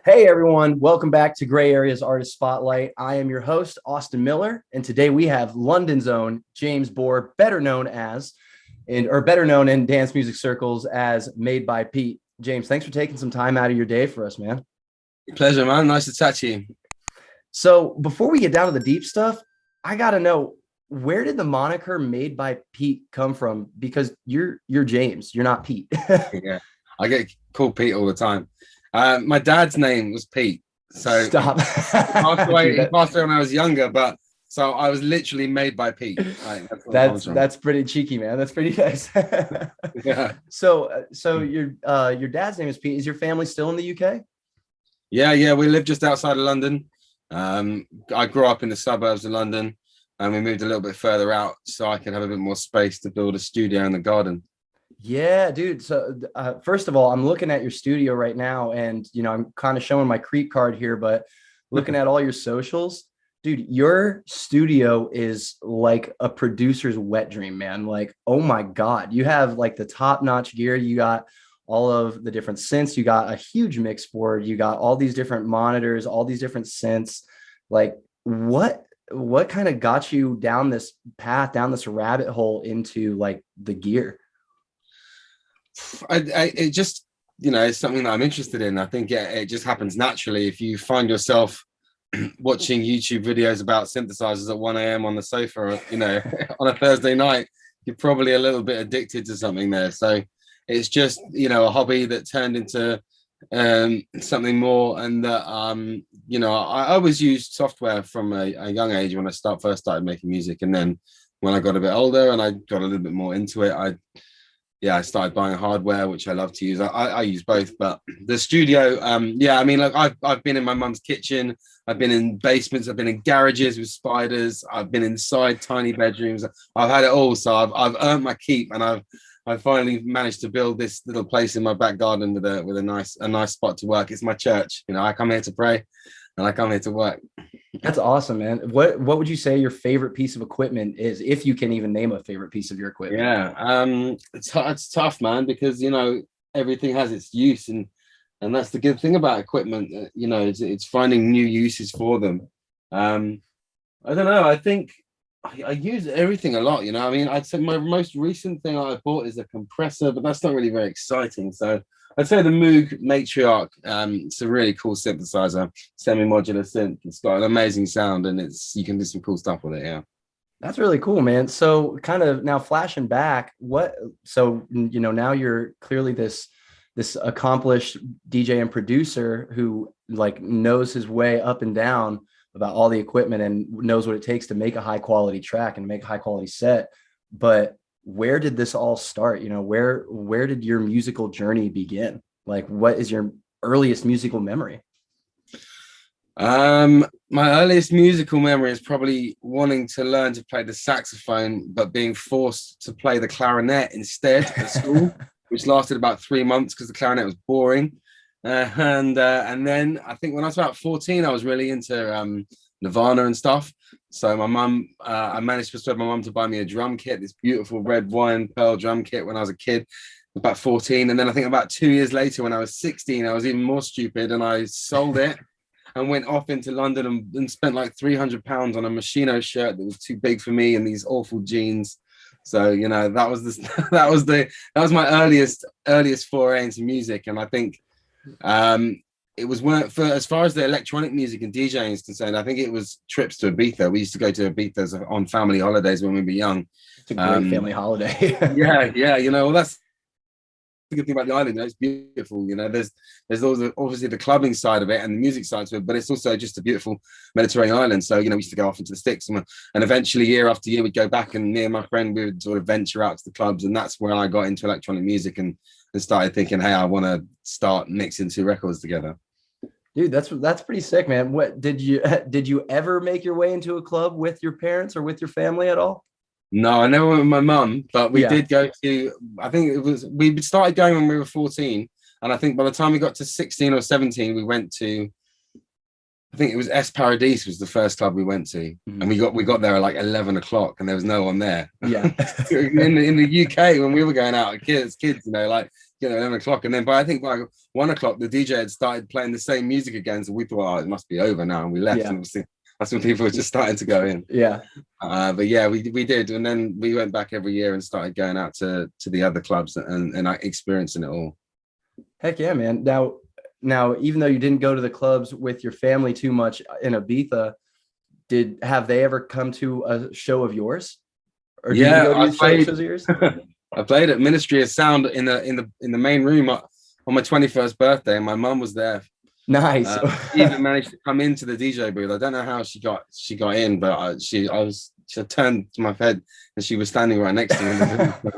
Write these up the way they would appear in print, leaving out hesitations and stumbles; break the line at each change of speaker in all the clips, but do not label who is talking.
Hey everyone, welcome back to Gray Areas Artist Spotlight. I am your host, Austin Miller, and today we have London's own James Bohr, better known in dance music circles as Made by Pete. James, thanks for taking some time out of your day for us, man.
Pleasure, man. Nice to chat to you.
So before we get down to the deep stuff, I gotta know, where did the moniker Made by Pete come from? Because you're James, you're not Pete.
Yeah, I get called Pete all the time. My dad's name was Pete, so
Stop.
He passed away when I was younger, but so I was literally made by Pete. Like,
that's pretty cheeky, man. That's pretty nice.
Yeah.
So your dad's name is Pete. Is your family still in the UK?
Yeah. We live just outside of London. I grew up in the suburbs of London, and we moved a little bit further out so I could have a bit more space to build a studio in the garden.
Yeah, dude. So first of all, I'm looking at your studio right now, and I'm kind of showing my Creep card here, but looking at all your socials, dude, your studio is like a producer's wet dream, man. Like, oh my God, you have like the top-notch gear. You got all of the different synths. You got a huge mix board. You got all these different monitors, all these different synths. Like, what kind of got you down this path, down this rabbit hole into like the gear?
It just, it's something that I'm interested in. I think it just happens naturally. If you find yourself watching YouTube videos about synthesizers at 1 a.m. on the sofa, on a Thursday night, you're probably a little bit addicted to something there. So it's just, a hobby that turned into something more. And that, I always used software from a young age when I first started making music. And then when I got a bit older and I got a little bit more into it, I started buying hardware, which I love to use. I use both, but the studio, I've been in my mum's kitchen. I've been in basements. I've been in garages with spiders. I've been inside tiny bedrooms. I've had it all. So I've earned my keep, and I've finally managed to build this little place in my back garden with a nice spot to work. It's my church. I come here to pray, and I come here to work.
That's awesome, man. What would you say your favorite piece of equipment is, if you can even name a favorite piece of your equipment?
Yeah, it's tough, man, because everything has its use, and that's the good thing about equipment. It's finding new uses for them. I don't know. I think I use everything a lot. I'd say my most recent thing I bought is a compressor, but that's not really very exciting. So I'd say the Moog Matriarch. It's a really cool synthesizer, semi-modular synth. It's got an amazing sound, and you can do some cool stuff with it. Yeah,
that's really cool, man. So kind of now flashing back, now you're clearly this accomplished DJ and producer who like knows his way up and down about all the equipment and knows what it takes to make a high quality track and make a high quality set. But where did this all start? Where did your musical journey begin? Like, what is your earliest musical memory?
My earliest musical memory is probably wanting to learn to play the saxophone, but being forced to play the clarinet instead at school, which lasted about 3 months because the clarinet was boring. And then I think when I was about 14, I was really into Nirvana and stuff. So I managed to persuade my mum to buy me a drum kit, this beautiful red wine pearl drum kit when I was a kid, about 14. And then I think about 2 years later, when I was 16, I was even more stupid, and I sold it and went off into London and spent like £300 on a Moschino shirt that was too big for me and these awful jeans. So that was my earliest foray into music. And I think it was for as far as the electronic music and DJing is concerned, I think it was trips to Ibiza. We used to go to Ibiza on family holidays when we were young.
It's a great family holiday.
Yeah. Well, that's the good thing about the island. It's beautiful. There's also obviously the clubbing side of it and the music side to it, but it's also just a beautiful Mediterranean island. So we used to go off into the sticks, and eventually year after year we'd go back, and me and my friend, we would sort of venture out to the clubs, and that's where I got into electronic music and started thinking, hey, I want to start mixing two records together.
Dude, that's pretty sick, man. What did you ever make your way into a club with your parents or with your family at all?
No, I never went with my mum, but we did go to, I think we started going when we were 14. And I think by the time we got to 16 or 17, we went to, I think it was S Paradise was the first club we went to, and we got there at like 11 o'clock, and there was no one there.
Yeah.
in the UK when we were going out, kids, like 11 o'clock, and then I think by 1 o'clock the DJ had started playing the same music again, so we thought, oh, it must be over now, and we left. And that's when people were just starting to go in.
Yeah.
But yeah, we did, and then we went back every year and started going out to the other clubs and experiencing it all.
Heck yeah, man. Now, even though you didn't go to the clubs with your family too much in Ibiza, have they ever come to a show of yours? Or did you go to shows of yours?
I played at Ministry of Sound in the main room on my 21st birthday, and my mum was there.
Nice.
She even managed to come into the DJ booth. I don't know how she got in, but she turned to my head and she was standing right next to me.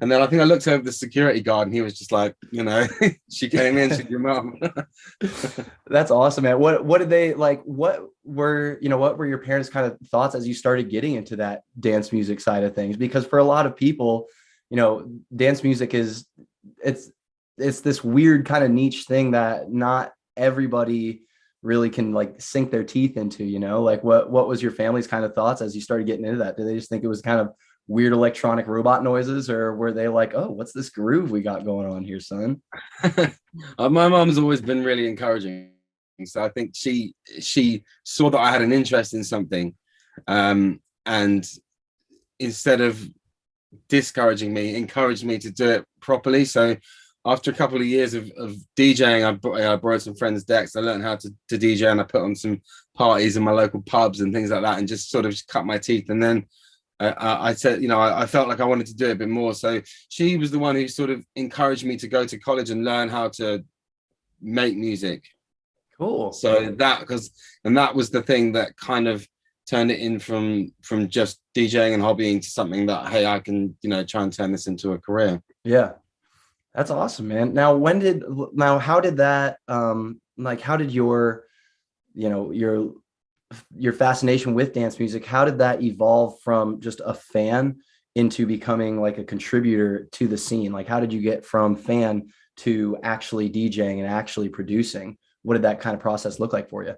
And then I think I looked over the security guard, and he was just like, she came in, she's your mom.
That's awesome, man. What did they like? What were your parents' kind of thoughts as you started getting into that dance music side of things? Because for a lot of people, dance music it's this weird kind of niche thing that not everybody really can like sink their teeth into, like what was your family's kind of thoughts as you started getting into that? Did they just think it was kind of weird electronic robot noises, or were they like, oh, what's this groove we got going on here, son?
My mom's always been really encouraging, so I think she saw that I had an interest in something, and instead of discouraging me, encouraged me to do it properly. So after a couple of years of DJing, I borrowed some friends' decks. I learned how to DJ, and I put on some parties in my local pubs and things like that, and just sort of cut my teeth. And then I said, I felt like I wanted to do it a bit more. So she was the one who sort of encouraged me to go to college and learn how to make music.
Cool.
So that was the thing that kind of turned it in from just DJing and hobbying to something that, hey, I can, try and turn this into a career.
Yeah. That's awesome, man. Now, how did that, how did your fascination with dance music, how did that evolve from just a fan into becoming like a contributor to the scene? Like, how did you get from fan to actually DJing and actually producing? What did that kind of process look like for you?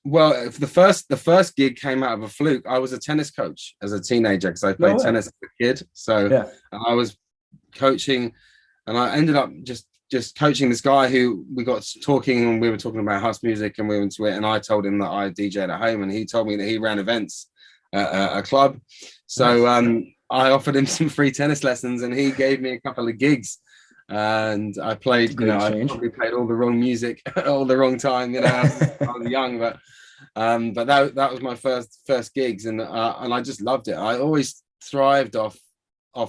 Well, the first gig came out of a fluke. I was a tennis coach as a teenager because I played tennis as a kid. So yeah. I was coaching, and I ended up just coaching this guy who we got talking, and we were talking about house music, and we were into it. And I told him that I DJed at home, and he told me that he ran events at a club. So I offered him some free tennis lessons, and he gave me a couple of gigs. And I played, I probably played all the wrong music all the wrong time. I was young, but that was my first gigs, and I just loved it. I always thrived off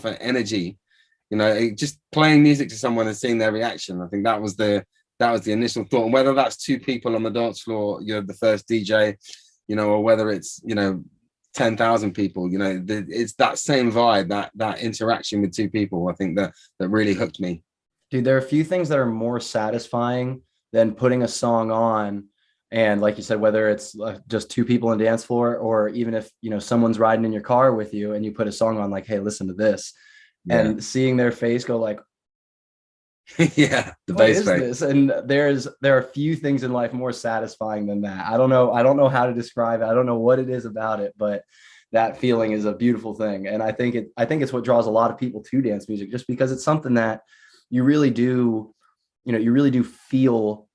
an energy. Just playing music to someone and seeing their reaction. I think that was the initial thought. And whether that's two people on the dance floor, the first DJ, or whether it's 10,000 people, it's that same vibe, that interaction with two people. I think that really hooked me.
Dude, there are a few things that are more satisfying than putting a song on, and like you said, whether it's just two people on dance floor, or even if someone's riding in your car with you and you put a song on, like, hey, listen to this. Yeah. And seeing their face go like,
yeah, the bass face.
And there are a few things in life more satisfying than that. I don't know how to describe it. I don't know what it is about it, but that feeling is a beautiful thing. And I think it's what draws a lot of people to dance music, just because it's something that you really do feel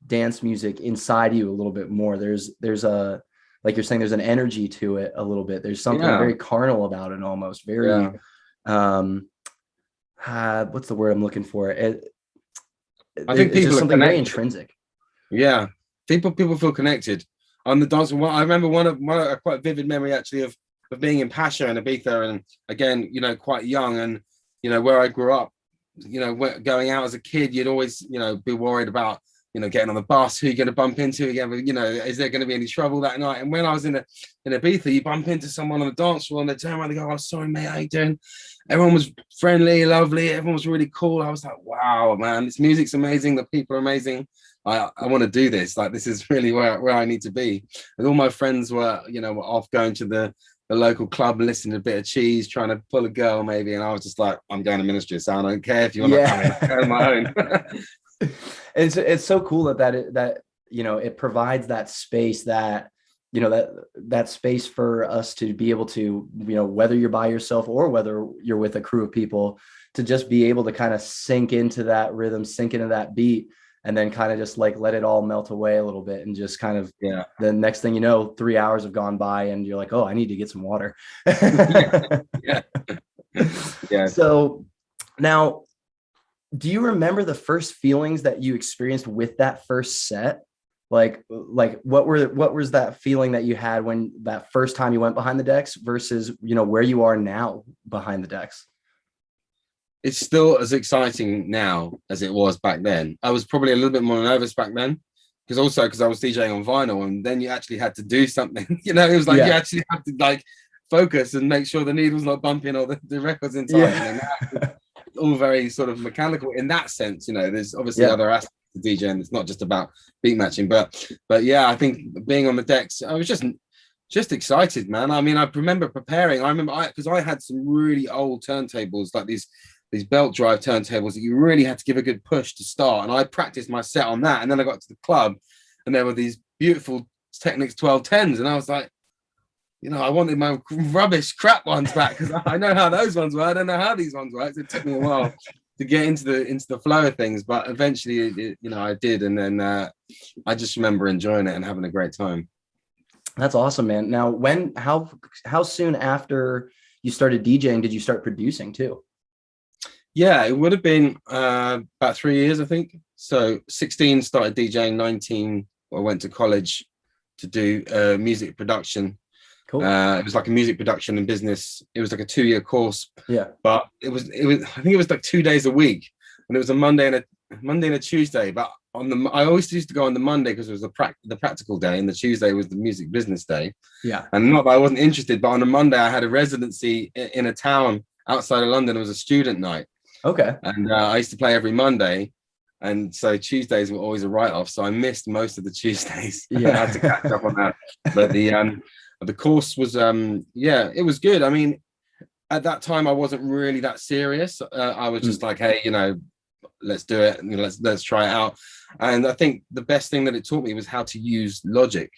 dance music inside you a little bit more. There's a, like you're saying, there's an energy to it a little bit. There's something very carnal about it, almost very, what's the word I'm looking for? I think people are something very intrinsic.
Yeah, people feel connected on the dance. I remember one of a quite vivid memory actually of being in Pasha and Ibiza, and again, quite young, and where I grew up, going out as a kid, you'd always be worried about getting on the bus, who you're going to bump into again, is there going to be any trouble that night? And when I was in Ibiza, you bump into someone on the dance floor and they turn around and go, oh, sorry, mate, how you doing? Everyone was friendly, lovely. Everyone was really cool. I was like, wow, man, this music's amazing. The people are amazing. I want to do this. Like, this is really where I need to be. And all my friends were off going to the local club, listening to a bit of Cheese, trying to pull a girl maybe. And I was just like, I'm going to Ministry of Sound. I don't care if you want to come in. I go on my own.
It's so cool that you know, it provides that space that, you know, that space for us to be able to, you know, whether you're by yourself or whether you're with a crew of people, to just be able to kind of sink into that rhythm, sink into that beat, and then kind of just like let it all melt away a little bit, and just kind of,
Yeah.
the next thing you know, 3 hours have gone by and you're like, oh, I need to get some water.
Yeah. Yeah.
So now, do you remember the first feelings that you experienced with that first set? Like what was that feeling that you had when that first time you went behind the decks versus, you know, where you are now behind the decks?
It's still as exciting now as it was back then. I was probably a little bit more nervous back then because I was DJing on vinyl, and then you actually had to do something. You know, it was like you actually had to like focus and make sure the needle's not bumping or the record's in time.
Yeah.
It's all very sort of mechanical in that sense. You know, there's obviously
Yeah.
other aspects of DJing. It's not just about beat matching, but yeah, I think being on the decks, I was just excited, man. I mean, I remember preparing. Because I had some really old turntables, like these belt drive turntables that you really had to give a good push to start. And I practiced my set on that. And then I got to the club and there were these beautiful Technics 1210s. And I was like, you know, I wanted my rubbish crap ones back because I know how those ones were. I don't know how these ones work. It took me a while to get into the flow of things, but eventually, you know, I did. And then I just remember enjoying it and having a great time.
That's awesome, man. Now, how soon after you started DJing did you start producing too?
Yeah, it would have been about 3 years, I think. So 16 started DJing, 19 I went to college to do music production.
Cool.
It was like a music production and business. It was like a 2-year course.
Yeah.
But it was I think it was like 2 days a week, and it was a Monday and a Tuesday. But I always used to go on the Monday because it was the practical day, and the Tuesday was the music business day.
Yeah.
And not that I wasn't interested, but on a Monday I had a residency in a town outside of London. It was a student night.
Okay.
And I used to play every Monday. And so Tuesdays were always a write-off. So I missed most of the Tuesdays.
Yeah.
I had to catch up on that. But the course was, it was good. I mean, at that time, I wasn't really that serious. I was just like, hey, you know, let's do it. You know, let's try it out. And I think the best thing that it taught me was how to use Logic,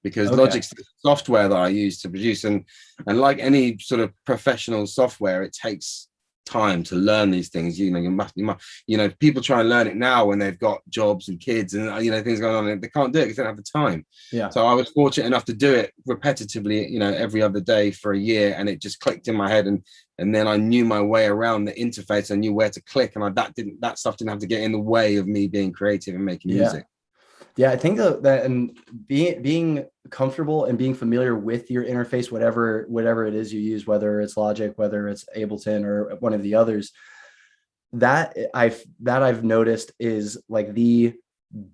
because Logic's the software that I use to produce. And like any sort of professional software, it takes time to learn these things. You know, people try and learn it now when they've got jobs and kids and, you know, things going on, and they can't do it because they don't have the time.
Yeah.
So I was fortunate enough to do it repetitively, you know, every other day for a year, and it just clicked in my head, and then I knew my way around the interface. I knew where to click, and that stuff didn't have to get in the way of me being creative and making music.
Yeah, I think that, and being comfortable and being familiar with your interface, whatever it is you use, whether it's Logic, whether it's Ableton or one of the others, that I've noticed is like the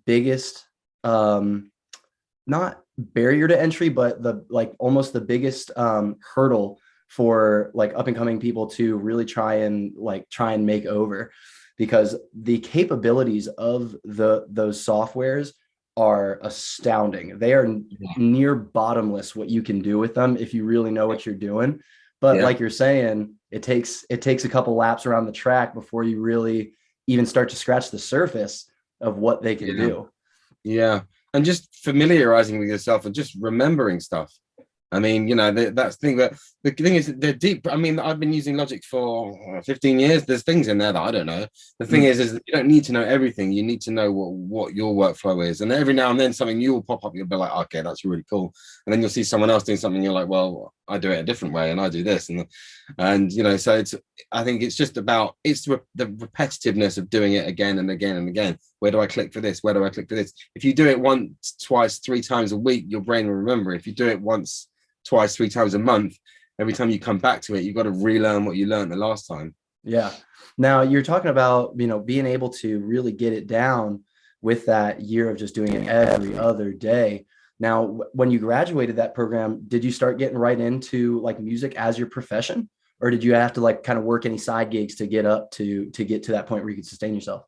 biggest, not barrier to entry, but almost the biggest hurdle for like up and coming people to really try and make over, because the capabilities of those softwares are astounding. They are near bottomless what you can do with them if you really know what you're doing. But like you're saying, it takes a couple laps around the track before you really even start to scratch the surface of what they can do.
Yeah. And just familiarizing with yourself and just remembering stuff. I mean, you know, that's the thing. But the thing is, they're deep. I mean, I've been using Logic for 15 years. There's things in there that I don't know. The thing is you don't need to know everything. You need to know what your workflow is. And every now and then something new will pop up. You'll be like, okay, that's really cool. And then you'll see someone else doing something. You're like, well, I do it a different way, and I do this. And you know, so I think it's just about the repetitiveness of doing it again and again and again. Where do I click for this? Where do I click for this? If you do it once, twice, 3 times a week, your brain will remember. If you do it once, twice, 3 times a month, every time you come back to it, you've got to relearn what you learned the last time.
Yeah. Now you're talking about, you know, being able to really get it down with that year of just doing it every other day. Now, when you graduated that program, did you start getting right into like music as your profession, or did you have to like kind of work any side gigs to get to that point where you could sustain yourself?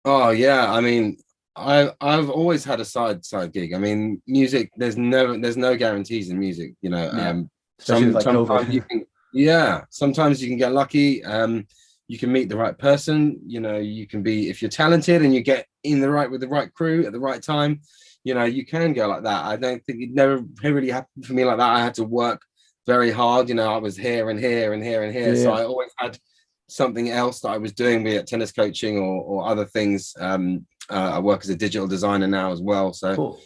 Oh
yeah. I mean, I've always had a side gig. I mean, music, there's no guarantees in music, you know.
Especially with like
sometimes
COVID.
sometimes you can get lucky. you can meet the right person. You know, you can be, if you're talented and you get in the right with the right crew at the right time, you know, you can go like that. I don't think it never really happened for me like that. I had to work very hard. You know, I was here and here and here and here. So
Yeah.
I always had something else that I was doing, be it tennis coaching or other things. I work as a digital designer now as well. So
Cool.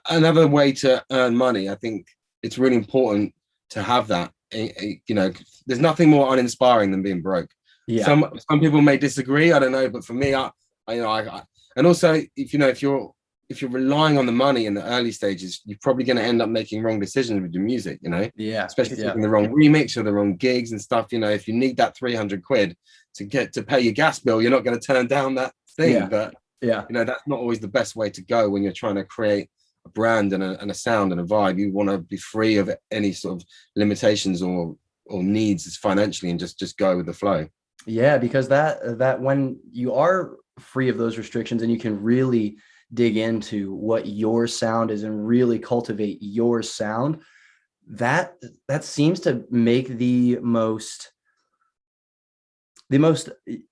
another way to earn money. I think it's really important to have that. You know, there's nothing more uninspiring than being broke.
Yeah.
Some people may disagree. I don't know, but for me, I and also if you're relying on the money in the early stages, you're probably going to end up making wrong decisions with your music. You know,
Yeah.
especially
Yeah.
taking the wrong remix or the wrong gigs and stuff. You know, if you need that 300 quid to pay your gas bill, you're not going to turn down that thing.
Yeah.
But
Yeah.
you know, that's not always the best way to go when you're trying to create a brand and a sound and a vibe. You want to be free of any sort of limitations or needs financially and just go with the flow.
Yeah, because that when you are free of those restrictions and you can really dig into what your sound is and really cultivate your sound, that seems to make the most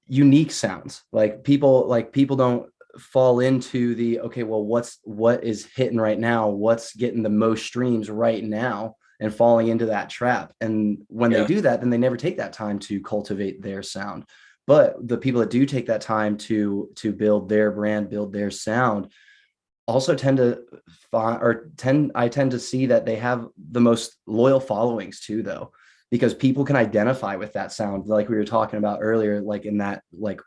unique sounds. Like people don't fall into the, okay, well, what is hitting right now, what's getting the most streams right now, and falling into that trap. And when they do that, then they never take that time to cultivate their sound. But the people that do take that time to build their brand, build their sound, also tend to I tend to see that they have the most loyal followings too, though, because people can identify with that sound, like we were talking about earlier, like in that like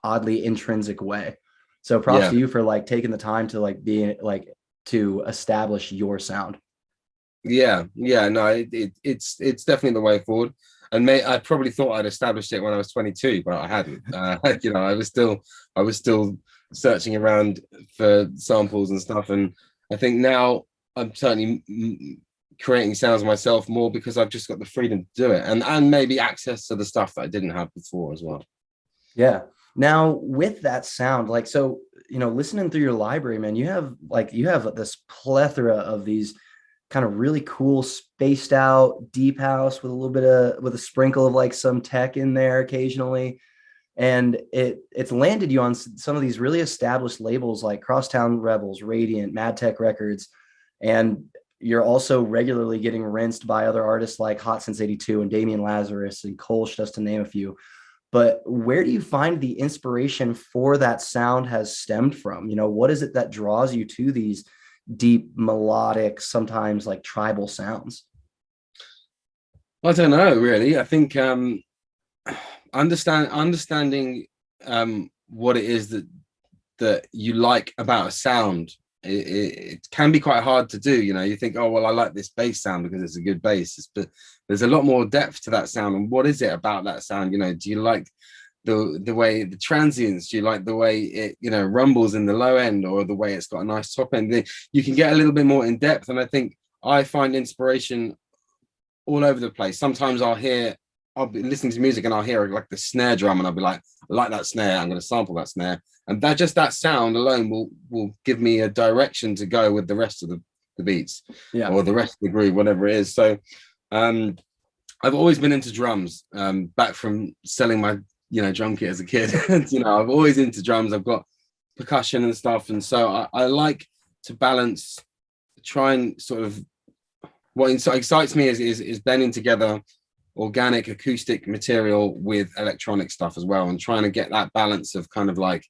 oddly intrinsic way. So props
Yeah.
to you for like taking the time to like be like to establish your sound.
Yeah. No, it's definitely the way forward. And I probably thought I'd established it when I was 22, but I hadn't. You know, I was still searching around for samples and stuff. And I think now I'm certainly creating sounds myself more because I've just got the freedom to do it, and maybe access to the stuff that I didn't have before as well.
Yeah. Now with that sound, like, so, listening through your library, man, you have this plethora of these kind of really cool spaced out deep house with a little bit with a sprinkle of like some tech in there occasionally. And it's landed you on some of these really established labels like Crosstown Rebels, Radiant, Mad Tech Records. And you're also regularly getting rinsed by other artists like Hot Since 82 and Damian Lazarus and Kolsch, just to name a few. But where do you find the inspiration for that sound has stemmed from? What is it that draws you to these deep, melodic, sometimes like tribal sounds?
I don't know, really. I think understanding what it is that you like about a sound, it can be quite hard to do. You think, oh well, I like this bass sound because it's a good bass, but there's a lot more depth to that sound. And what is it about that sound? Do you like the way the transients? Do you like the way it rumbles in the low end, or the way it's got a nice top end? You can get a little bit more in depth, and I think I find inspiration all over the place. Sometimes I'll be listening to music and I'll hear like the snare drum and I'll be like, I like that snare, I'm going to sample that snare. And that sound alone will give me a direction to go with the rest of the beats, or the rest of the groove, whatever it is. So I've always been into drums, back from selling my drum kit as a kid. I've always into drums. I've got percussion and stuff. And so I like to balance, try and sort of, what excites me is blending together organic acoustic material with electronic stuff as well, and trying to get that balance of kind of like,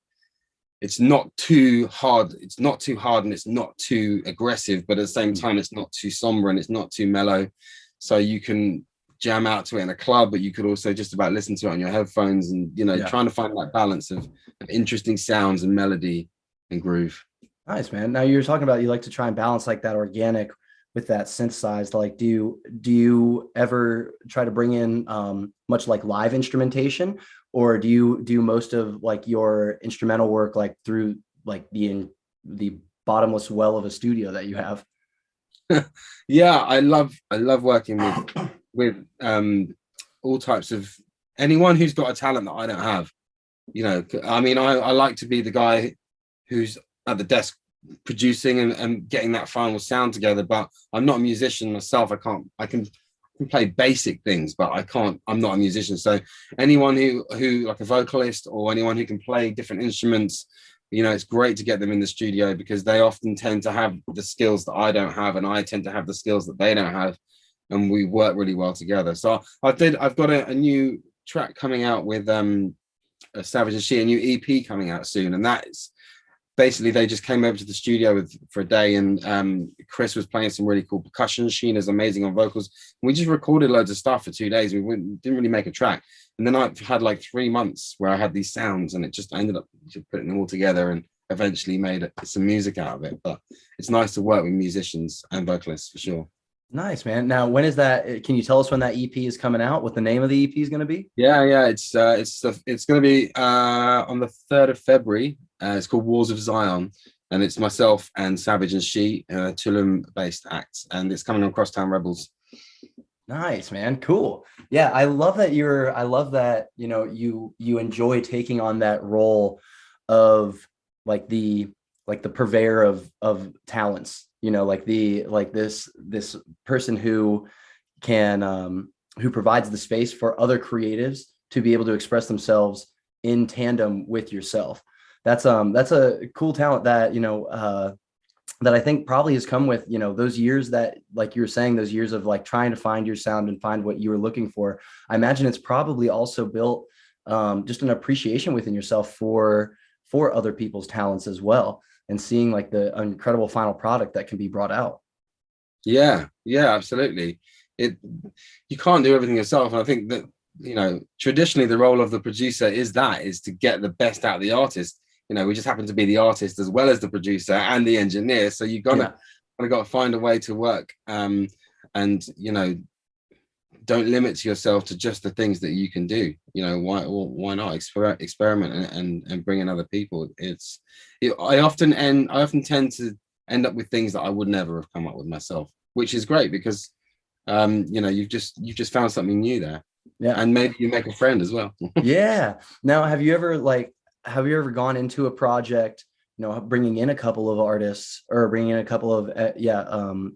it's not too hard and it's not too aggressive, but at the same time it's not too somber and it's not too mellow, so you can jam out to it in a club, but you could also just about listen to it on your headphones, and trying to find that balance of interesting sounds and melody and groove.
Nice, man. Now you're talking about you like to try and balance like that organic with that synthesized. Like, do you ever try to bring in much like live instrumentation, or do you do most of like your instrumental work like through like the bottomless well of a studio that you have?
Yeah, I love working with all types of anyone who's got a talent that I don't have. I mean, I like to be the guy who's at the desk producing and getting that final sound together, but I'm not a musician myself. I can can play basic things, but I'm not a musician. So anyone who like a vocalist or anyone who can play different instruments, it's great to get them in the studio, because they often tend to have the skills that I don't have, and I tend to have the skills that they don't have, and we work really well together. So I've got a new track coming out with Savage and She, a new EP coming out soon, and that's basically, they just came over to the studio for a day, and Chris was playing some really cool percussion. Sheena's amazing on vocals. We just recorded loads of stuff for 2 days. We didn't really make a track, and then I've had like 3 months where I had these sounds, and I ended up just putting them all together and eventually made some music out of it. But it's nice to work with musicians and vocalists for sure.
Nice, man. Now, when is that? Can you tell us when that EP is coming out? What the name of the EP is going to be?
Yeah. It's going to be on the 3rd of February. It's called Wars of Zion, and it's myself and Savage and She, Tulum-based acts, and it's coming on Crosstown Rebels.
Nice, man. Cool. Yeah, I love that you enjoy taking on that role of like the purveyor of talents, like this person who provides the space for other creatives to be able to express themselves in tandem with yourself. That's a cool talent that that I think probably has come with those years that, like you were saying, those years of like trying to find your sound and find what you were looking for. I imagine it's probably also built just an appreciation within yourself for other people's talents as well, and seeing like the incredible final product that can be brought out.
Yeah, absolutely. You can't do everything yourself, and I think that traditionally the role of the producer is to get the best out of the artist. We just happen to be the artist as well as the producer and the engineer, so you got to find a way to work, and don't limit yourself to just the things that you can do. Why not experiment and bring in other people? I often tend to end up with things that I would never have come up with myself, which is great, because you've just found something new there. Yeah, and maybe you make a friend as well.
Yeah. Now, have you ever gone into a project, bringing in a couple of artists, or bringing in a couple of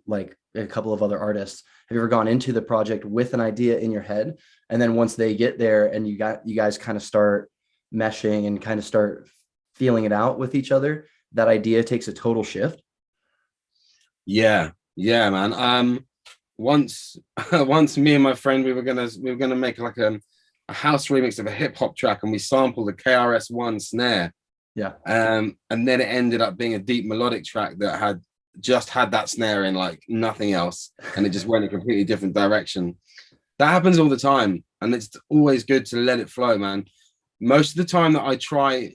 like a couple of other artists? Have you ever gone into the project with an idea in your head, and then once they get there and you guys kind of start meshing and kind of start feeling it out with each other, that idea takes a total shift?
Yeah, man. Once me and my friend, we were gonna make like a house remix of a hip hop track, and we sampled the KRS-One snare.
Yeah.
And then it ended up being a deep melodic track that had that snare in, like nothing else, and it just went a completely different direction. That happens all the time, and it's always good to let it flow, man. Most of the time that I try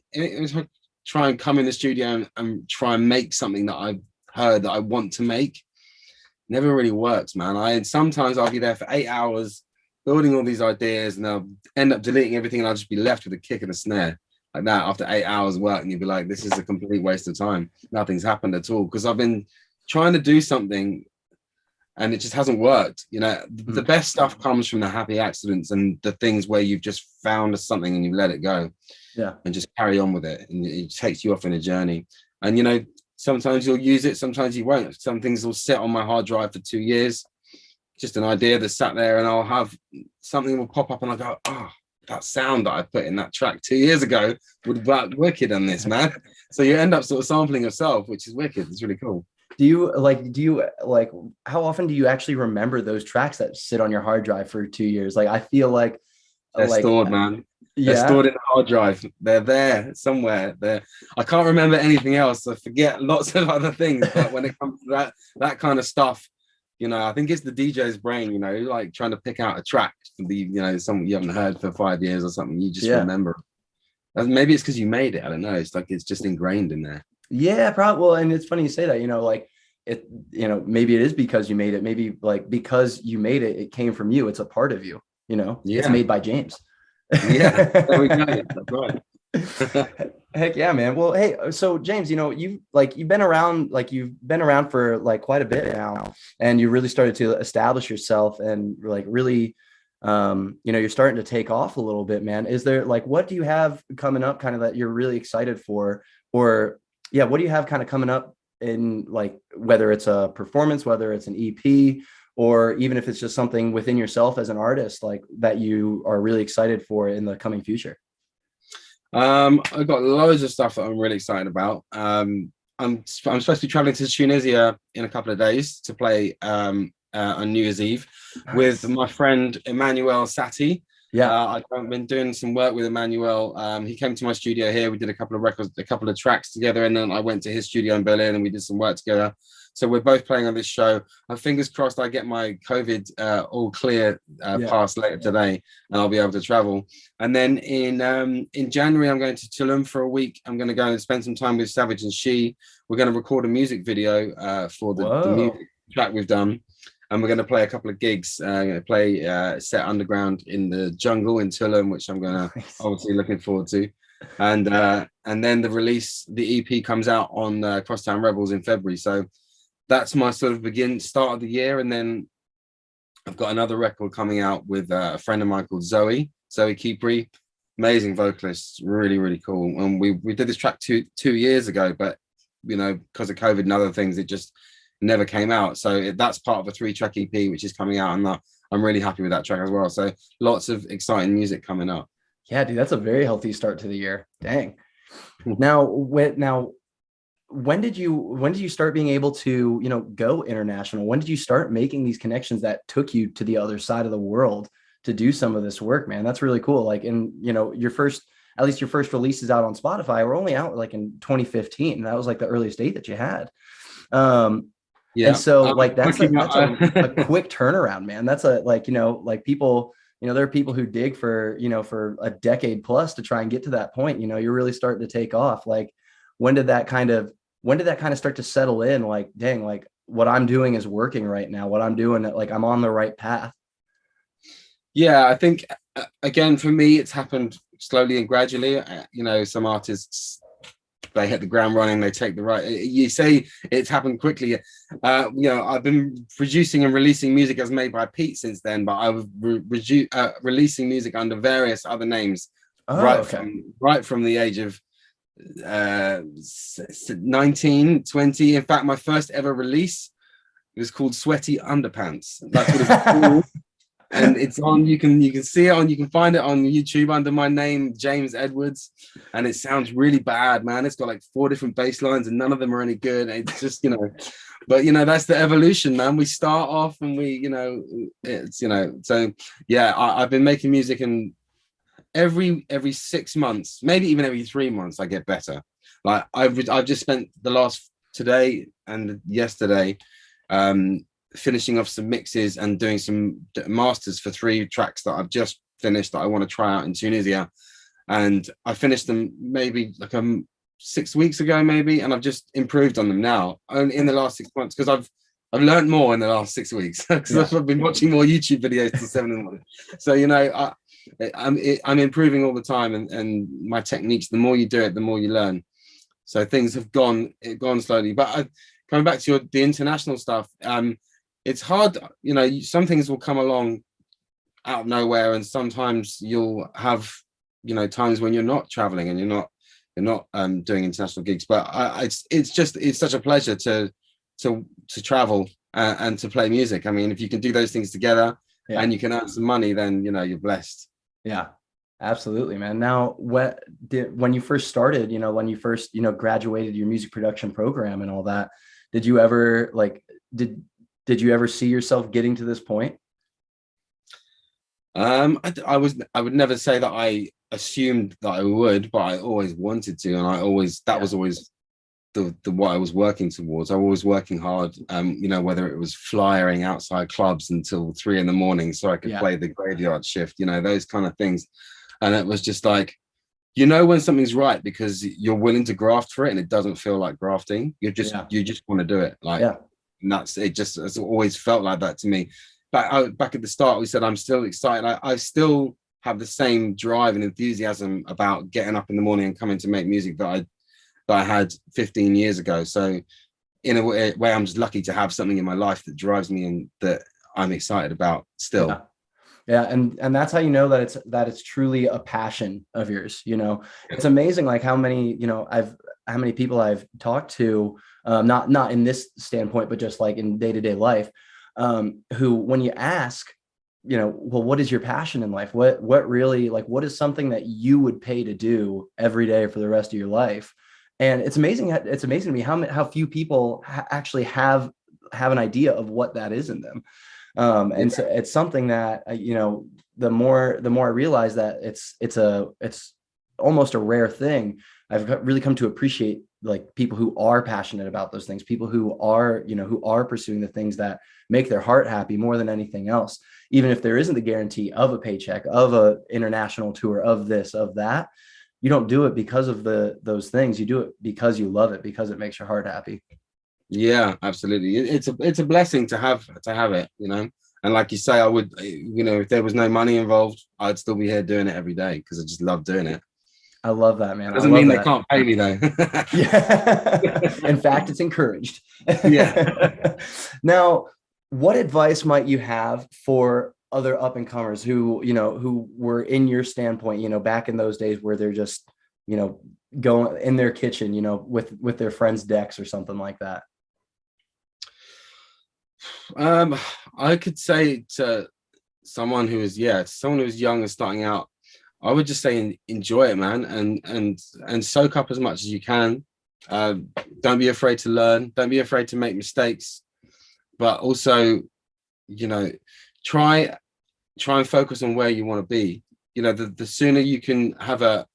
and come in the studio and try and make something that I've heard that I want to make, never really works, man. Sometimes I'll be there for 8 hours building all these ideas, and I'll end up deleting everything, and I'll just be left with a kick and a snare like that after 8 hours work, and you'll be like, this is a complete waste of time. Nothing's happened at all, because I've been trying to do something and it just hasn't worked. The best stuff comes from the happy accidents and the things where you've just found something and you let it go, and just carry on with it, and it takes you off in a journey. And sometimes you'll use it, sometimes you won't. Some things will sit on my hard drive for 2 years, just an idea that sat there, and I'll have something will pop up and I go, oh, that sound that I put in that track 2 years ago would work wicked on this, man. So you end up sort of sampling yourself, which is wicked. It's really cool.
Do you how often do you actually remember those tracks that sit on your hard drive for 2 years? Like, I feel like
they're stored, man.
Yeah.
They're stored in the hard drive. They're there somewhere. I can't remember anything else. I forget lots of other things, but when it comes to that kind of stuff, I think it's the DJ's brain, like trying to pick out a track for something you haven't heard for 5 years or something. You just remember. Maybe it's because you made it. I don't know. It's like it's just ingrained in there.
Yeah, probably. Well, and it's funny you say that. Like it. Maybe it is because you made it. Maybe like because you made it, it came from you. It's a part of you. Yeah. It's made by James.
Yeah, there we go. That's right.
Heck yeah, man. Well, hey, so James, you've been around for like quite a bit now, and you really started to establish yourself, and like really, you're starting to take off a little bit, man. Is there what do you have coming up kind of that you're really excited for, or what do you have kind of coming up in, like, whether it's a performance, whether it's an EP, or even if it's just something within yourself as an artist, like that you are really excited for in the coming future?
I've got loads of stuff that I'm really excited about. I'm supposed to be traveling to Tunisia in a couple of days to play on New Year's Eve with
Nice.
my friend Emmanuel Sati.
Yeah.
I've been doing some work with Emmanuel. He came to my studio here. We did a couple of records, a couple of tracks together, and then I went to his studio in Berlin and we did some work together. So we're both playing on this show. Fingers crossed I get my COVID all clear
Yeah.
pass later today, and I'll be able to travel. And then in January, I'm going to Tulum for a week. I'm going to go and spend some time with Savage and She. We're going to record a music video for the music track we've done. And we're going to play a couple of gigs. I'm going to play Set Underground in the jungle in Tulum, which I'm going to obviously looking forward to. And then the EP comes out on Crosstown Rebels in February. So that's my sort of start of the year. And then I've got another record coming out with a friend of mine called Zoe Keepri, amazing vocalist, really, really cool. And we did this track two years ago, but because of COVID and other things, it just never came out. So that's part of a 3-track EP which is coming out, and I'm really happy with that track as well. So lots of exciting music coming up.
Yeah, dude, that's a very healthy start to the year. Dang. When did you start being able to, go international? When did you start making these connections that took you to the other side of the world to do some of this work, man? That's really cool. Like, your first releases out on Spotify were only out like in 2015. That was like the earliest date that you had. And so like that's a quick turnaround, man. That's people, there are people who dig for a decade plus to try and get to that point. You're really starting to take off. Like, when did that kind of start to settle in? Like, dang, like what I'm doing is working right now. What I'm doing, like I'm on the right path.
Yeah, I think again, for me, it's happened slowly and gradually. Some artists, they hit the ground running, they take the right. You say it's happened quickly. I've been producing and releasing music as made by Pete since then, but I was releasing music under various other names right from the age of 19, 20. In fact, my first ever release was called Sweaty Underpants. That's what it's called. And it's on, you can see it on, you can find it on YouTube under my name, James Edwards, and it sounds really bad, man. It's got like 4 different bass lines and none of them are any good. It's just, but that's the evolution, man. We start off and so yeah, I've been making music, and every 6 months, maybe even every 3 months, I get better. Like I've just spent today and yesterday, finishing off some mixes and doing some masters for 3 tracks that I've just finished that I want to try out in Tunisia. And I finished them maybe like 6 weeks ago, maybe, and I've just improved on them now only in the last 6 months, because I've learned more in the last 6 weeks because I've been watching more YouTube videos till 7 in the morning. So I'm improving all the time, and my techniques, the more you do it, the more you learn. So things have gone slowly. But coming back to the international stuff, it's hard, some things will come along out of nowhere, and sometimes you'll have, times when you're not traveling and you're not doing international gigs. But it's such a pleasure to travel and to play music. I mean, if you can do those things together and you can earn some money, then you're blessed.
Yeah, absolutely, man. Now, when you first started, when you first graduated your music production program and all that, did you ever did you ever see yourself getting to this point?
I would never say that I assumed that I would, but I always wanted to, and that was always the what I was working towards. I was always working hard, whether it was flying outside clubs until 3 a.m. so I could play the graveyard shift, those kind of things. And it was just like, when something's right because you're willing to graft for it and it doesn't feel like grafting. You just want to do it. And that's it. It's always felt like that to me. Back at the start, we said I'm still excited. I still have the same drive and enthusiasm about getting up in the morning and coming to make music that I had 15 years ago. So in a way, I'm just lucky to have something in my life that drives me and that I'm excited about still.
Yeah. And that's how that it's truly a passion of yours. It's amazing like how many people I've talked to, not in this standpoint, but just like in day-to-day life, who, when you ask, well, what is your passion in life? What really, like, what is something that you would pay to do every day for the rest of your life? And it's amazing. It's amazing to me how few people actually have an idea of what that is in them. And so it's something that, the more I realize that it's almost a rare thing. I've really come to appreciate like people who are passionate about those things, people who are, who are pursuing the things that make their heart happy more than anything else. Even if there isn't the guarantee of a paycheck, of a international tour, of this, of that, you don't do it because of those things. You do it because you love it, because it makes your heart happy.
Yeah, absolutely. It's a blessing to have it, And like you say, I would, if there was no money involved, I'd still be here doing it every day because I just love doing it.
I love that, man.
Doesn't mean they can't pay me though.
Yeah. In fact, it's encouraged.
Yeah.
Now, what advice might you have for other up and comers who, who were in your standpoint, back in those days where they're just, going in their kitchen, with their friends' decks or something like that?
I could say to someone who is young and starting out, I would just say enjoy it, man, and soak up as much as you can. Don't be afraid to learn. Don't be afraid to make mistakes, but also, try and focus on where you want to be. The sooner you can have a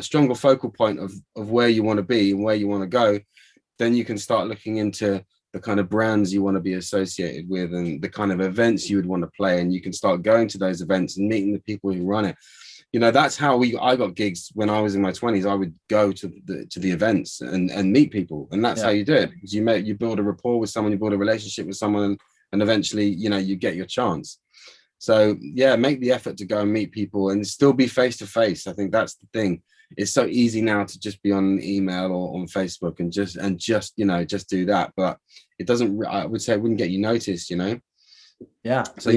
stronger focal point of where you want to be and where you want to go, then you can start looking into the kind of brands you want to be associated with and the kind of events you would want to play, and you can start going to those events and meeting the people who run it. That's how I got gigs when I was in my 20s. I would go to the events and meet people, and that's how you do it, because you build a rapport with someone, you build a relationship with someone, and eventually you get your chance. So yeah, make the effort to go and meet people and still be face to face. I think that's the thing. It's so easy now to just be on email or on Facebook and just do that, but it doesn't. I would say it wouldn't get you noticed.
Yeah.
So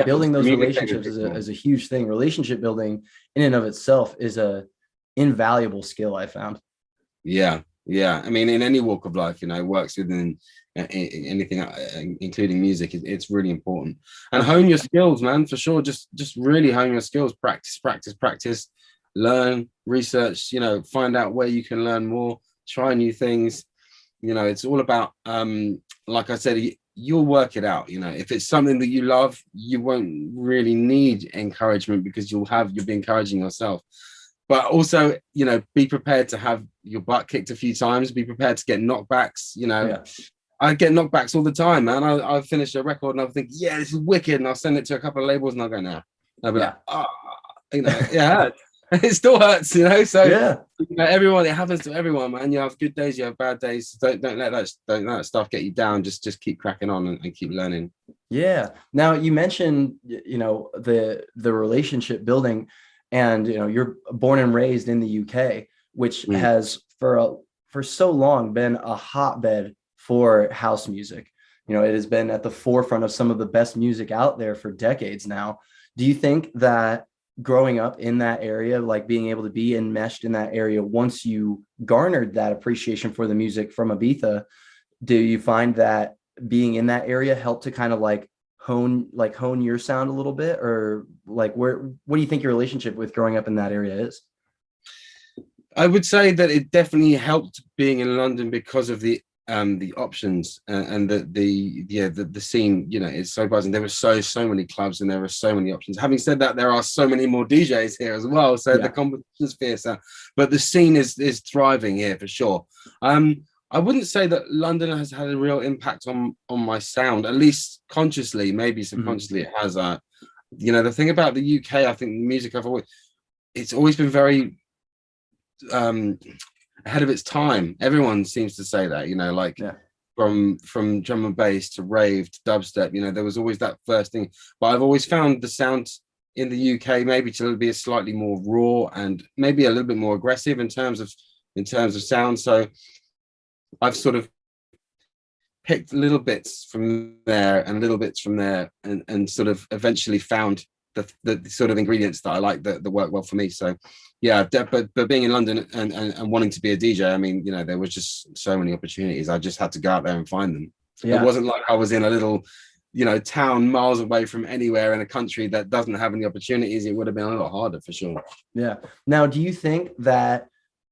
building those relationships is a huge thing. Relationship building in and of itself is a invaluable skill, I found.
Yeah. I mean, in any walk of life, works within anything, including music. It's really important. And hone your skills, man, for sure. Just really hone your skills. Practice. Learn, research. Find out where you can learn more. Try new things. It's all about, like I said, you'll work it out. If it's something that you love, you won't really need encouragement because you'll be encouraging yourself. But also, be prepared to have your butt kicked a few times. Be prepared to get knockbacks. I get knockbacks all the time, man. I finish a record and I'll think, yeah, this is wicked, and I'll send it to a couple of labels and I'll go, nah. I'll be like, yeah, it still hurts, So everyone, it happens to everyone, man. You have good days, you have bad days. Don't let that stuff get you down. Just keep cracking on and keep learning. Yeah.
Now you mentioned, the relationship building, and you're born and raised in the UK, which has for so long been a hotbed for house music. It has been at the forefront of some of the best music out there for decades now. Do you think that growing up in that area, like being able to be enmeshed in that area, once you garnered that appreciation for the music from Ibiza, do you find that being in that area helped to kind of hone your sound a little bit? Or what do you think your relationship with growing up in that area is?
I would say that it definitely helped being in London because of the options and the scene. It's so buzzing. There were so many clubs and there were so many options. Having said that, there are so many more DJs here as well, so the competition's fiercer, but the scene is thriving here for sure. I wouldn't say that London has had a real impact on my sound, at least consciously. Maybe subconsciously it has. The thing about the UK, I think the music it's always been very ahead of its time. Everyone seems to say that, from drum and bass to rave to dubstep, there was always that first thing. But I've always found the sound in the UK maybe to be a slightly more raw and maybe a little bit more aggressive in terms of sound. So I've sort of picked little bits from there and little bits from there and sort of eventually found the sort of ingredients that I like that work well for me. So yeah, but being in London and wanting to be a DJ, I mean, there was just so many opportunities. I just had to go out there and find them. It wasn't like I was in a little, town miles away from anywhere in a country that doesn't have any opportunities. It would have been a lot harder for sure.
Yeah. Now, do you think that,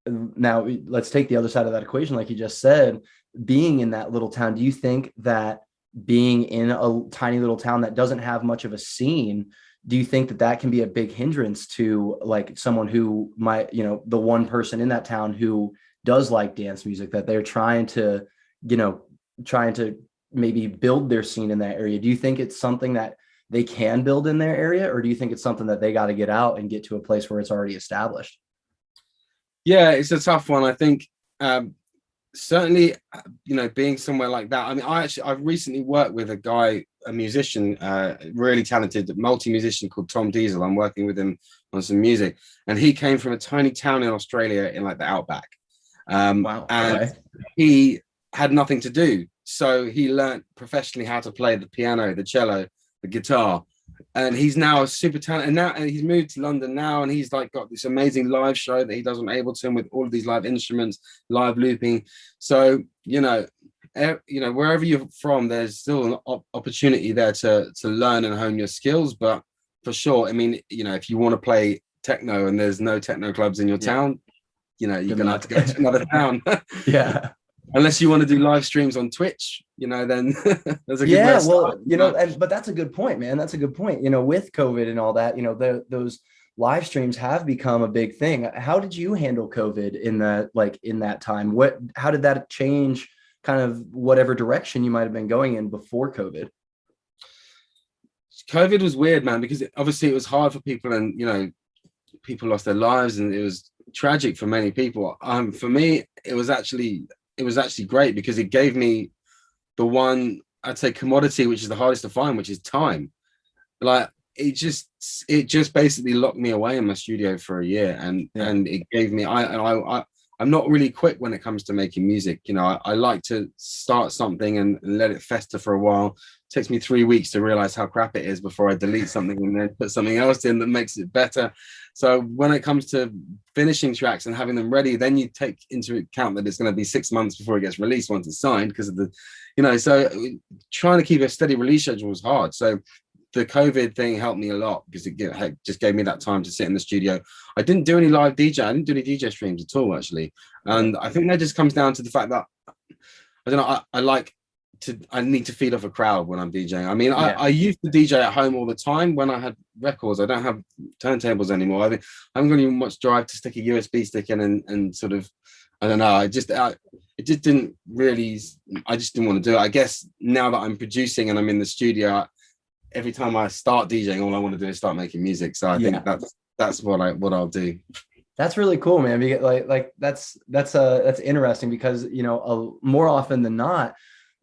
now let's take the other side of that equation, like you just said, being in that little town, do you think that being in a tiny little town that doesn't have much of a scene, do you think that that can be a big hindrance to like someone who might, the one person in that town who does like dance music, that they're trying to, maybe build their scene in that area? Do you think it's something that they can build in their area, or do you think it's something that they got to get out and get to a place where it's already established?
Yeah, it's a tough one. I think certainly, being somewhere like that. I mean, I've recently worked with a guy, a musician, really talented multi-musician called Tom Diesel. I'm working with him on some music, and he came from a tiny town in Australia in like the outback.
Wow.
And
Okay.
he had nothing to do. So he learned professionally how to play the piano, the cello, the guitar. And he's now a super talented, and he's moved to London now, and he's like got this amazing live show that he does on Ableton with all of these live instruments, live looping. So, wherever you're from, there's still an opportunity there to learn and hone your skills. But for sure, I mean, if you want to play techno and there's no techno clubs in your town, you're gonna have to go to another town.
Yeah.
Unless you want to do live streams on Twitch, then there's a good
but that's a good point, man. That's a good point. With COVID and all that, those live streams have become a big thing. How did you handle COVID in that time? How did that change kind of whatever direction you might have been going in before COVID?
COVID was weird, man, because obviously it was hard for people, and people lost their lives, and it was tragic for many people. For me, it was actually great because it gave me the one, I'd say, commodity which is the hardest to find, which is time. Like it just basically locked me away in my studio for a year, and it gave me I'm not really quick when it comes to making music. I like to start something and let it fester for a while. It takes me 3 weeks to realize how crap it is before I delete something and then put something else in that makes it better. So when it comes to finishing tracks and having them ready, then you take into account that it's going to be 6 months before it gets released once it's signed, because of the, so trying to keep a steady release schedule was hard. So the COVID thing helped me a lot because it just gave me that time to sit in the studio. I didn't do any live DJ. I didn't do any DJ streams at all, actually. And I think that just comes down to the fact that, I don't know, I need to feed off a crowd when I'm DJing. I mean, I used to DJ at home all the time when I had records. I don't have turntables anymore. I haven't got any much drive to stick a USB stick in and sort of, I don't know. It just didn't really, I just didn't want to do it. I guess now that I'm producing and I'm in the studio, every time I start DJing, all I want to do is start making music. So I think that's what I'll do.
That's really cool, man. Because that's interesting because, more often than not,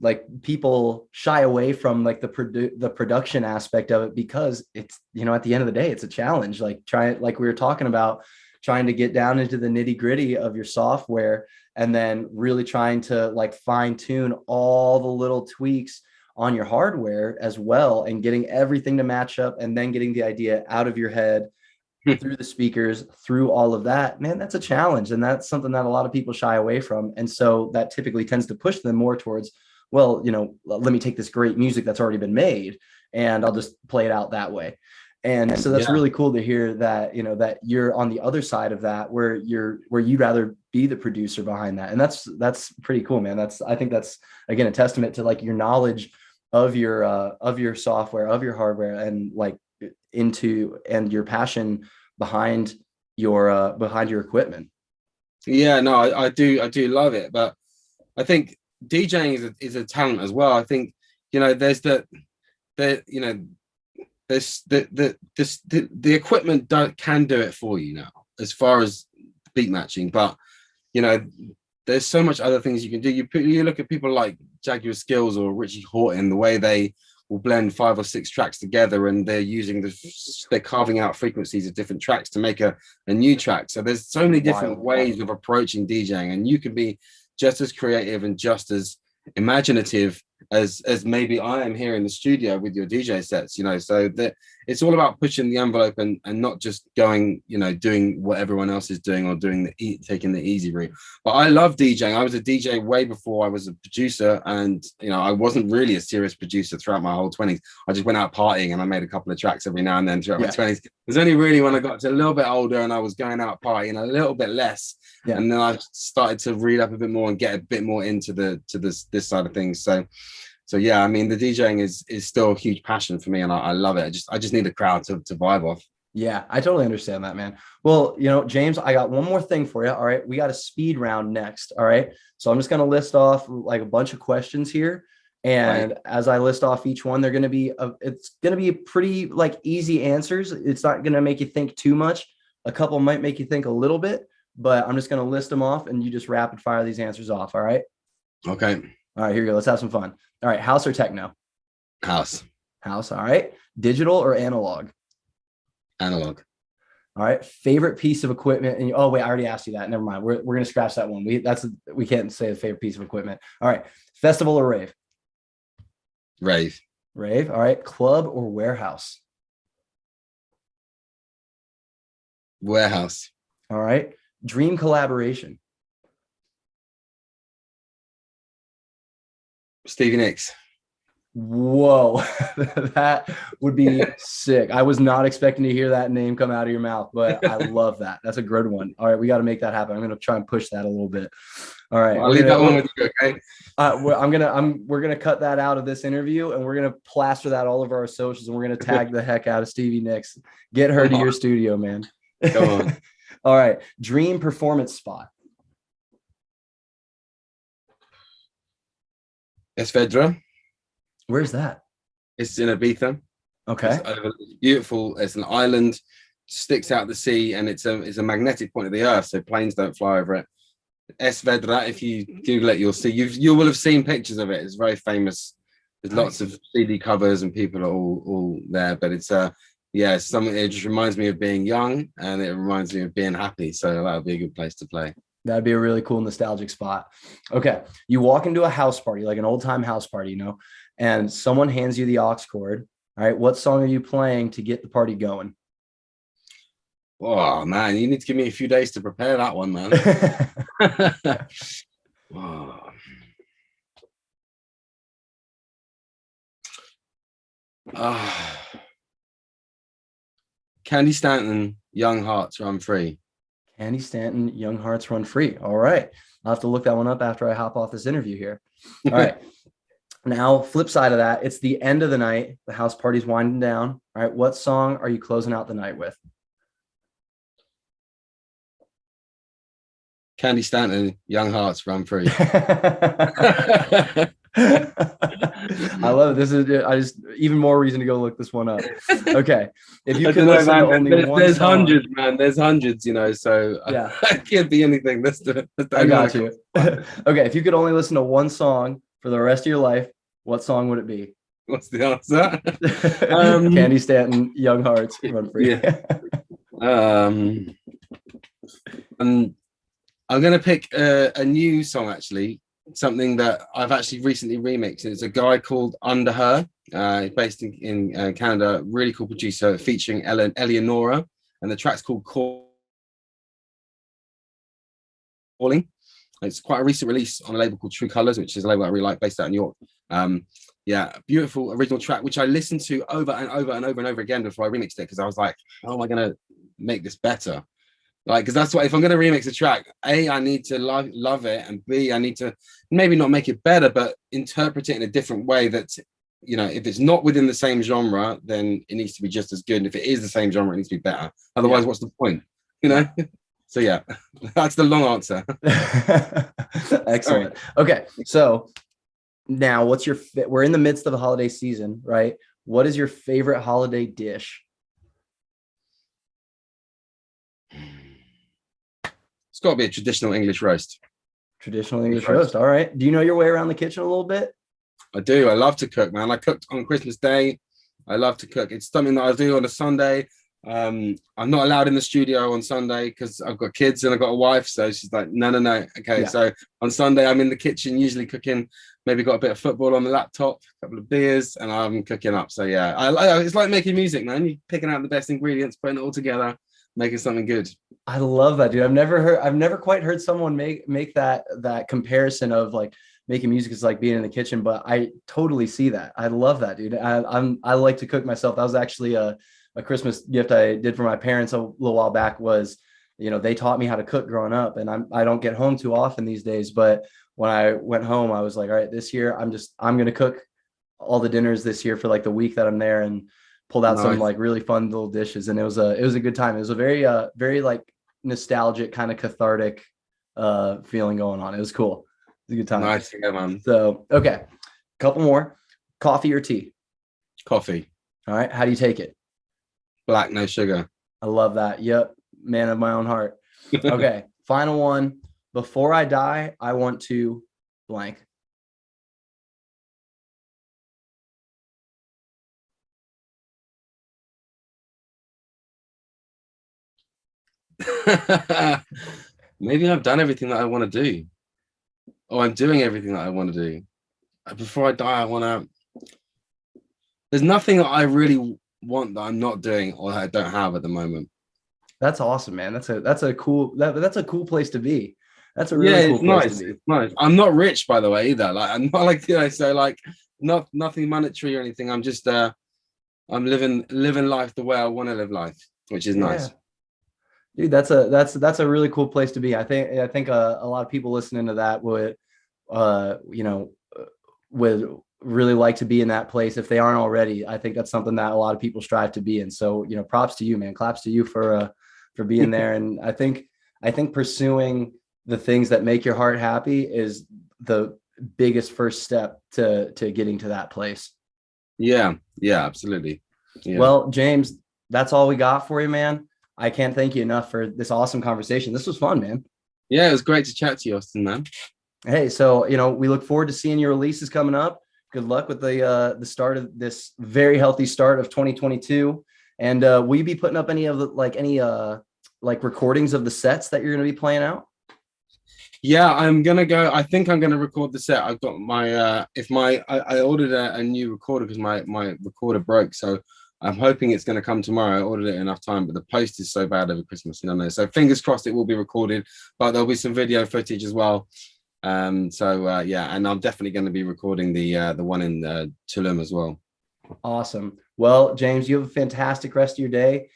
like people shy away from like the production aspect of it because it's, at the end of the day, it's a challenge. Like like we were talking about, trying to get down into the nitty gritty of your software and then really trying to like fine tune all the little tweaks on your hardware as well, and getting everything to match up, and then getting the idea out of your head through the speakers, through all of that, man, that's a challenge. And that's something that a lot of people shy away from. And so that typically tends to push them more towards, well, let me take this great music that's already been made and I'll just play it out that way. And so that's really cool to hear that, that you're on the other side of that, where you'd rather be the producer behind that. And that's pretty cool, man. I think that's, again, a testament to like your knowledge of your software, of your hardware, and like and your passion behind your equipment.
Yeah, no, I do love it, but I think DJing is a talent as well. I think there's the equipment can do it for you now as far as beat matching, but there's so much other things you can do. You look at people like Jaguar Skills or Richie Horton, the way they will blend 5 or 6 tracks together, and they're carving out frequencies of different tracks to make a new track. So there's so many different ways of approaching DJing, and you can be just as creative and just as imaginative as maybe I am here in the studio with your DJ sets, you know. So that it's all about pushing the envelope and not just going, you know, doing what everyone else is doing or doing taking the easy route. But I love DJing. I was a DJ way before I was a producer, and you know, I wasn't really a serious producer throughout my whole 20s. I just went out partying and I made a couple of tracks every now and then throughout my 20s. It was only really when I got to a little bit older and I was going out partying a little bit less, and then I started to read up a bit more and get a bit more into this side of things. So yeah, I mean, the DJing is still a huge passion for me, and I love it. I just need a crowd to vibe off.
Yeah, I totally understand that, man. Well, you know, James, I got one more thing for you. All right, we got a speed round next. All right, so I'm just going to list off like a bunch of questions here, and as I list off each one, they're going to be it's going to be pretty like easy answers. It's not going to make you think too much. A couple might make you think a little bit, but I'm just going to list them off, and you just rapid fire these answers off. All right.
Okay.
All right, here we go. Let's have some fun. All right, house or techno?
House.
House. All right. Digital or analog?
Analog.
All right. Favorite piece of equipment? And oh wait, I already asked you that. Never mind. We're gonna scratch that one. We can't say the favorite piece of equipment. All right. Festival or rave?
Rave.
Rave. All right. Club or warehouse?
Warehouse.
All right. Dream collaboration?
Stevie Nicks.
Whoa, that would be sick. I was not expecting to hear that name come out of your mouth, but I love that. That's a good one. All right, we got to make that happen. I'm going to try and push that a little bit. All right,
I'll leave that one with you, okay?
We're gonna cut that out of this interview, and we're gonna plaster that all over our socials, and we're gonna tag the heck out of Stevie Nicks. Get her to your studio, man.
Come on.
All right, dream performance spot.
Esvedra.
Where's that?
It's in Ibiza.
Okay.
It's beautiful. It's an island, sticks out the sea, and it's a magnetic point of the earth, so planes don't fly over it. Esvedra, if you Google it, you'll see. You will have seen pictures of it. It's very famous. There's lots of CD covers, and people are all there. But it's it's something. It just reminds me of being young, and it reminds me of being happy. So that would be a good place to play.
That'd be a really cool nostalgic spot. Okay. You walk into a house party, like an old time house party, you know, and someone hands you the aux cord. All right. What song are you playing to get the party going?
Oh man, you need to give me a few days to prepare that one, man. Candy Stanton, Young Hearts Run Free.
Candy Stanton, Young Hearts Run Free. All right. I'll have to look that one up after I hop off this interview here. All right. Now, flip side of that, it's the end of the night. The house party's winding down. All right. What song are you closing out the night with?
Candy Stanton, Young Hearts Run Free.
I love it. This is even more reason to go look this one up. Okay. If you could listen to only one
there's
song,
hundreds, man. There's hundreds, you know, so
yeah,
it can't be anything.
I got you. Okay. If you could only listen to one song for the rest of your life, what song would it be?
What's the answer?
Candy Stanton, Young Hearts Run Free.
Yeah. And I'm going to pick a new song, actually, something that I've actually recently remixed. It's a guy called Under Her, based in Canada, really cool producer, featuring Eleonora, and the track's called Calling. It's quite a recent release on a label called True Colors, which is a label I really like, based out in New York. Yeah, beautiful original track, which I listened to over and over and over and over again before I remixed it, because I was like, how am I going to make this better? Like, because that's what, if I'm going to remix a track, A, I need to love it, and B, I need to maybe not make it better, but interpret it in a different way that, you know, if it's not within the same genre, then it needs to be just as good. And if it is the same genre, it needs to be better. Otherwise, what's the point? You know? So yeah, that's the long answer.
Excellent. Right. Okay, so now we're in the midst of the holiday season, right? What is your favorite holiday dish?
It's got to be a traditional English roast.
Traditional English roast. All right. Do you know your way around the kitchen a little bit?
I do. I love to cook, man. I cooked on Christmas Day. I love to cook. It's something that I do on a Sunday. I'm not allowed in the studio on Sunday because I've got kids and I've got a wife. So she's like, no. Okay. Yeah. So on Sunday, I'm in the kitchen, usually cooking maybe got a bit of football on the laptop, a couple of beers, and I'm cooking up. So yeah, it's like making music, man. You're picking out the best ingredients, putting it all together, making something good.
I love that, dude. I've never quite heard someone make that comparison of like making music is like being in the kitchen, but I totally see that. I love that, dude. I like to cook myself. That was actually a Christmas gift I did for my parents a little while back. Was, they taught me how to cook growing up, and I don't get home too often these days, but when I went home, I was like, all right, this year I'm going to cook all the dinners this year for like the week that I'm there, and pulled out some
Nice.
like really fun little dishes. And it was a good time. It was a very like nostalgic kind of cathartic feeling going on. It was cool. It was a good time.
Nice, yeah, man.
So, okay. Couple more. Coffee or tea?
Coffee,
All right. How do you take it?
black, no sugar.
I love that. Yep. Man of my own heart. Okay. Final one. Before I die, I want to blank.
Maybe I've done everything that I want to do, or I'm doing everything that I want to do. Before I die, I want to. There's nothing that I really want that I'm not doing or that I don't have at the moment.
That's awesome, man. That's a cool place to be. That's a really cool
it's
place
nice.
to be.
It's nice. I'm not rich, by the way, either. Like I'm not like so like nothing monetary or anything. I'm just I'm living life the way I want to live life, which is nice.
Dude, that's a really cool place to be. I think a lot of people listening to that would would really like to be in that place if they aren't already. I think that's something that a lot of people strive to be in. So, props to you, man. Claps to you for being there. And I think pursuing the things that make your heart happy is the biggest first step to getting to that place.
Yeah, absolutely. Yeah.
Well, James, that's all we got for you, man. I can't thank you enough for this awesome conversation. This was fun, man.
Yeah, it was great to chat to you, Austin, man.
Hey, so we look forward to seeing your releases coming up. Good luck with the start of this very healthy start of 2022. And will you be putting up any of the recordings of the sets that you're going to be playing out?
Yeah, I'm gonna go. I think I'm gonna record the set. I've got my I ordered a new recorder because my recorder broke. So I'm hoping it's gonna come tomorrow. I ordered it enough time, but the post is so bad over Christmas. So fingers crossed it will be recorded, but there'll be some video footage as well. Yeah, and I'm definitely going to be recording the one in Tulum as well.
Awesome. Well, James, you have a fantastic rest of your day.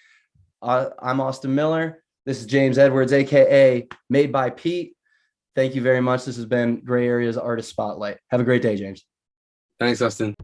I'm Austin Miller. This is James Edwards, aka Made by Pete. Thank you very much. This has been Gray Area's Artist Spotlight. Have a great day, James.
Thanks, Austin.